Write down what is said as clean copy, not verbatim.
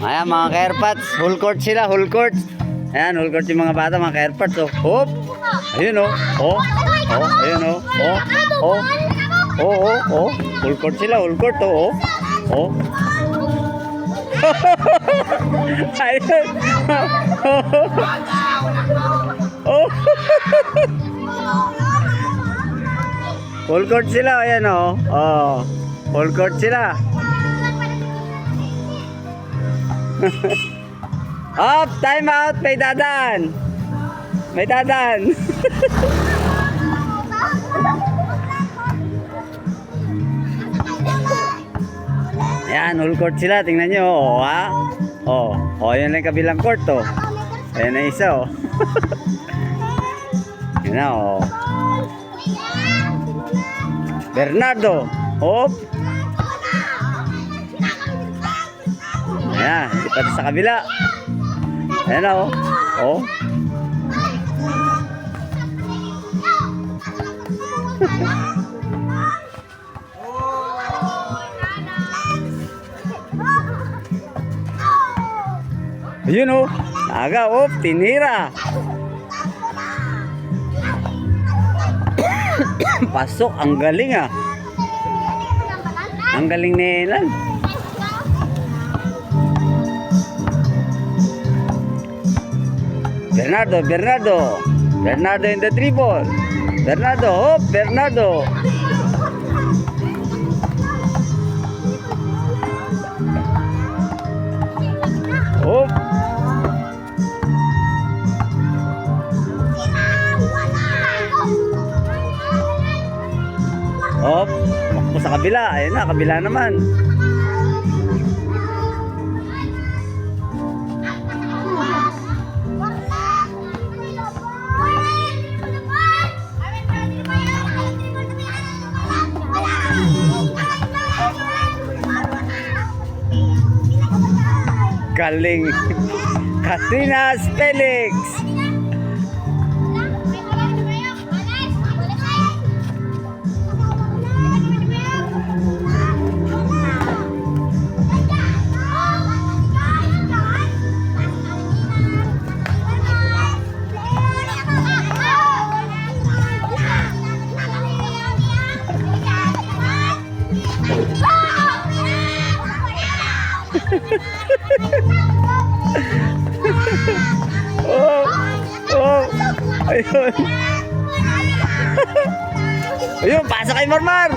Ayan mga ka-airpods, full court sila, full court. Ayan, full court yung mga bata, mga ka-airpods. Oh, hop. Ayun oh. Oh. Oh, ayun oh. Oh. Oh. Oh, oh, oh. Full court sila, full court oh. Oh. Ayun. Oh. Full court sila, ayan oh. Oh. Full court sila. Up, time out, may dadan. May dadan. Ayan, full court sila, tingnan nyo, oh, ha? Oh, oh, yun lang yung kabilang court, oh. Ayan na isa, oh. Yun na, oh. Bernardo, hop. Ayan, lipat sa kabila. Ayan na, oh. Oh. Ayun oh, naga, oh, tinira. Pasok, ang galing ah. Ang galing ni Elan. Bernardo, Bernardo. Bernardo in the dribble. Bernardo, hop, Bernardo. Hop. Hop, makpo sa kabila. Ayun na, kabila naman. Galing. Katrina Felix. Oh, oh, ayun. Ayun, pasa kay Marmar.